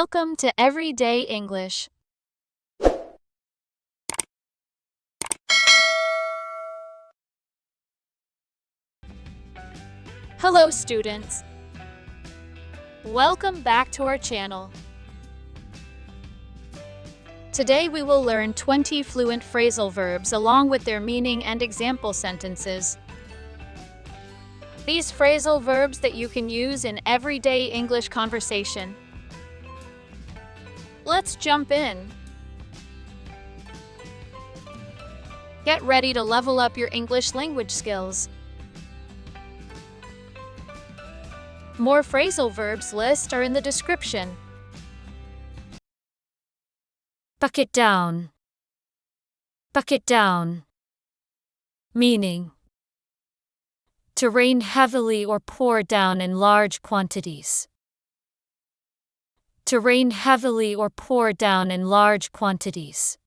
Welcome to Everyday English. Hello, students. Welcome back to our channel. Today we will learn 20 fluent phrasal verbs along with their meaning and example sentences. These phrasal verbs that you can use in everyday English conversation. Let's jump in. Get ready to level up your English language skills. More phrasal verbs list are in the description. Bucket down. Bucket down. Meaning: to rain heavily or pour down in large quantities. To rain heavily or pour down in large quantities.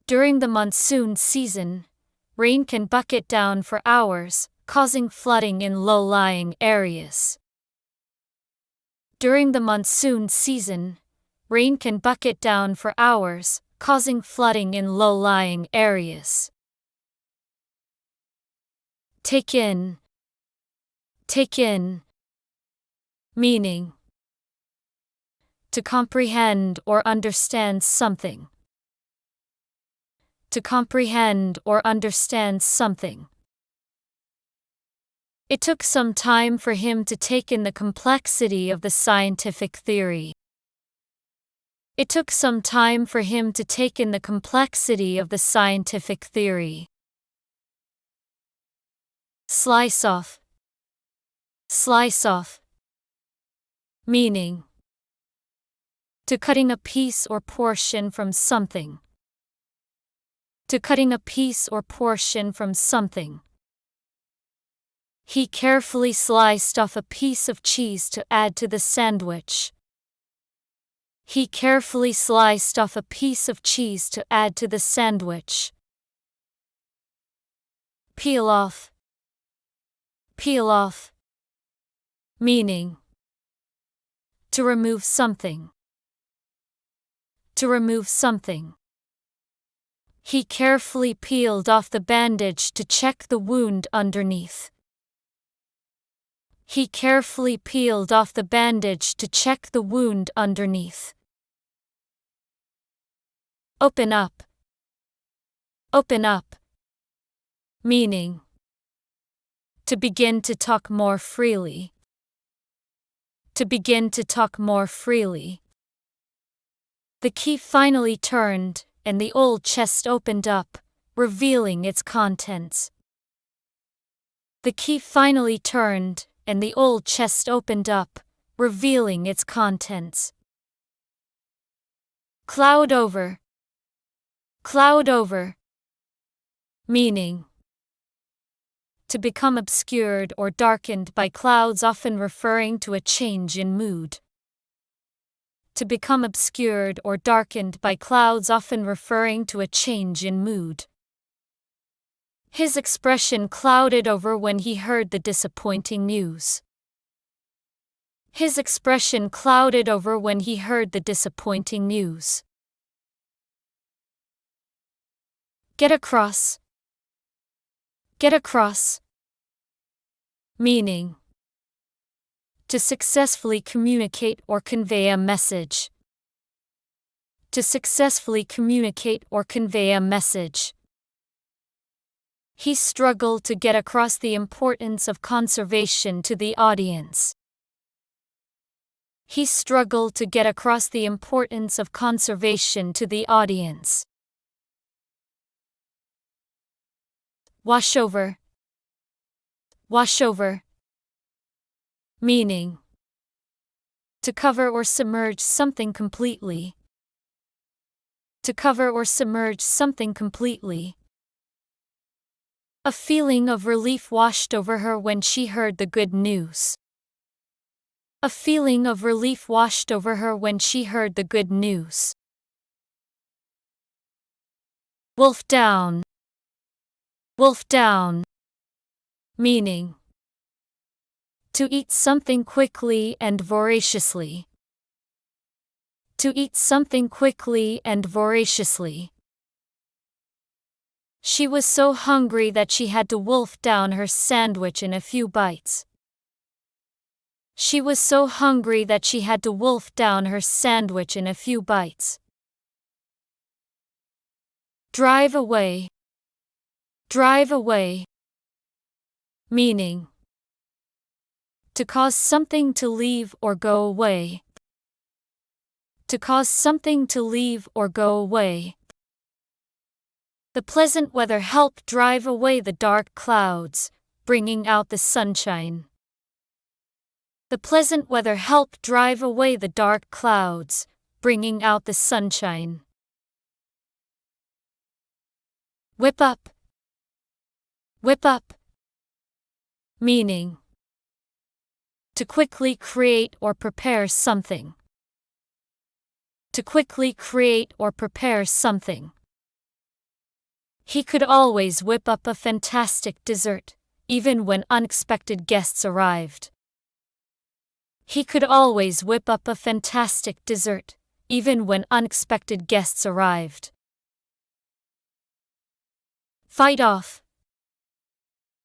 During the monsoon season, rain can bucket down for hours, causing flooding in low-lying areas. During the monsoon season, rain can bucket down for hours, causing flooding in low-lying areas. Take in. Take in. Meaning: to comprehend or understand something. To comprehend or understand something. It took some time for him to take in the complexity of the scientific theory. It took some time for him to take in the complexity of the scientific theory. Slice off. Slice off. Meaning: to cutting a piece or portion from something. To cutting a piece or portion from something. He carefully sliced off a piece of cheese to add to the sandwich. He carefully sliced off a piece of cheese to add to the sandwich. Peel off. Peel off. Meaning: to remove something. To remove something. He carefully peeled off the bandage to check the wound underneath. He carefully peeled off the bandage to check the wound underneath. Open up. Open up. Meaning: to begin to talk more freely. To begin to talk more freely. The key finally turned, and the old chest opened up, revealing its contents. The key finally turned, and the old chest opened up, revealing its contents. Cloud over. Cloud over. Meaning: to become obscured or darkened by clouds, often referring to a change in mood. To become obscured or darkened by clouds, often referring to a change in mood. His expression clouded over when he heard the disappointing news. His expression clouded over when he heard the disappointing news. Get across. Get across. Meaning: to successfully communicate or convey a message. To successfully communicate or convey a message. He struggled to get across the importance of conservation to the audience. He struggled to get across the importance of conservation to the audience. Wash over. Wash over. Meaning: to cover or submerge something completely. To cover or submerge something completely. A feeling of relief washed over her when she heard the good news. A feeling of relief washed over her when she heard the good news. Wolf down. Wolf down. Meaning: to eat something quickly and voraciously. To eat something quickly and voraciously. She was so hungry that she had to wolf down her sandwich in a few bites. She was so hungry that she had to wolf down her sandwich in a few bites. Drive away. Drive away. Meaning: to cause something to leave or go away. To cause something to leave or go away. The pleasant weather helped drive away the dark clouds, bringing out the sunshine. The pleasant weather helped drive away the dark clouds, bringing out the sunshine. Whip up. Whip up. Meaning: to quickly create or prepare something. To quickly create or prepare something. He could always whip up a fantastic dessert, even when unexpected guests arrived. He could always whip up a fantastic dessert, even when unexpected guests arrived. Fight off.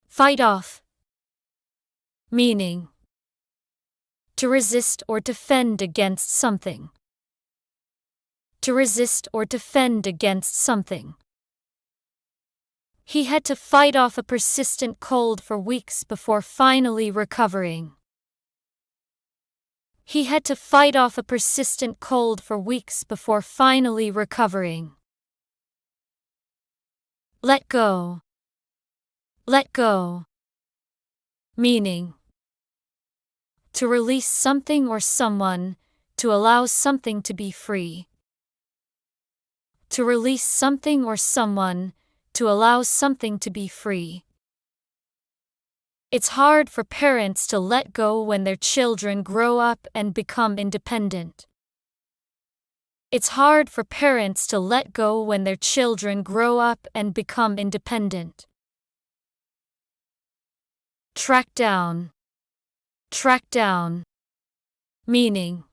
Fight off. Meaning: to resist or defend against something. To resist or defend against something. He had to fight off a persistent cold for weeks before finally recovering. He had to fight off a persistent cold for weeks before finally recovering. Let go. Let go. Meaning: to release something or someone, to allow something to be free. To release something or someone, to allow something to be free. It's hard for parents to let go when their children grow up and become independent. It's hard for parents to let go when their children grow up and become independent. Track down. Track down. Meaning: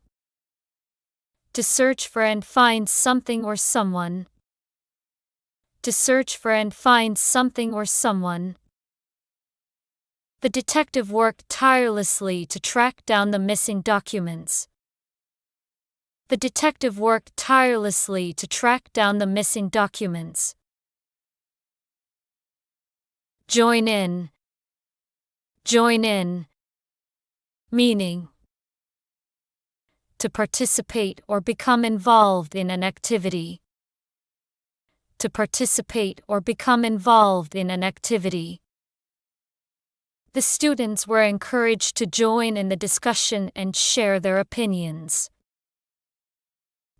to search for and find something or someone. To search for and find something or someone. The detective worked tirelessly to track down the missing documents. The detective worked tirelessly to track down the missing documents. Join in. Join in. Meaning: to participate or become involved in an activity. To participate or become involved in an activity. The students were encouraged to join in the discussion and share their opinions.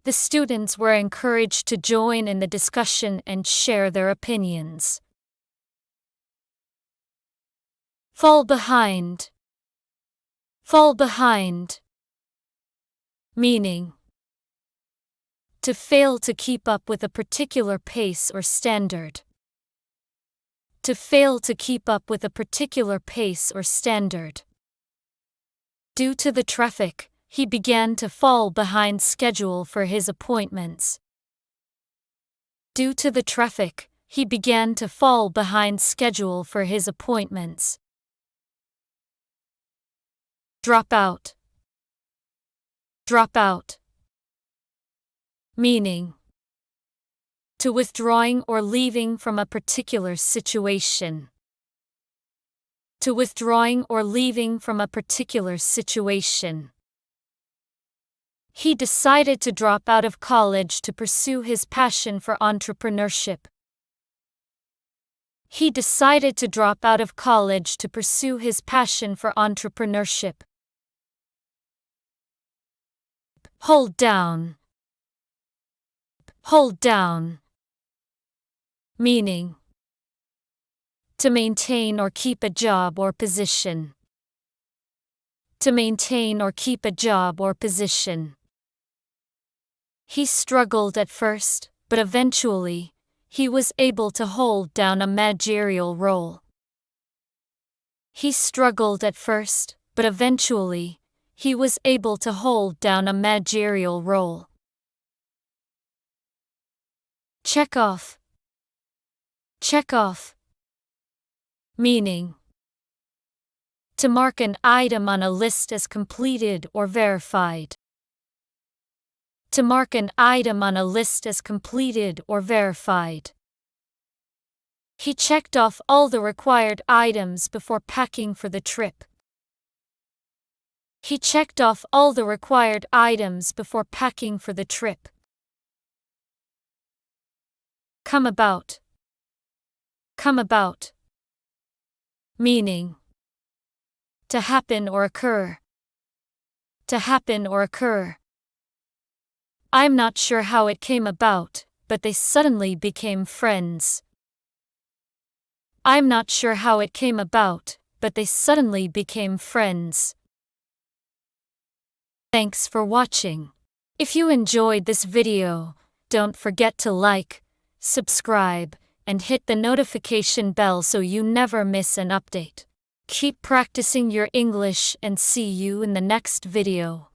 The students were encouraged to join in the discussion and share their opinions. Fall behind. Fall behind. Meaning: to fail to keep up with a particular pace or standard. To fail to keep up with a particular pace or standard. Due to the traffic, he began to fall behind schedule for his appointments. Due to the traffic, he began to fall behind schedule for his appointments. Drop out. Drop out. Meaning: to withdrawing or leaving from a particular situation. To withdrawing or leaving from a particular situation. He decided to drop out of college to pursue his passion for entrepreneurship. He decided to drop out of college to pursue his passion for entrepreneurship. Hold down. Hold down. Meaning: to maintain or keep a job or position. To maintain or keep a job or position. He struggled at first, but eventually, he was able to hold down a managerial role. He struggled at first, but eventually, he was able to hold down a managerial role. Check off. Check off. Meaning: to mark an item on a list as completed or verified. To mark an item on a list as completed or verified. He checked off all the required items before packing for the trip. He checked off all the required items before packing for the trip. Come about. Come about. Meaning: to happen or occur. To happen or occur. I'm not sure how it came about, but they suddenly became friends. I'm not sure how it came about, but they suddenly became friends. Thanks for watching. If you enjoyed this video, don't forget to like, subscribe, and hit the notification bell so you never miss an update. Keep practicing your English and see you in the next video.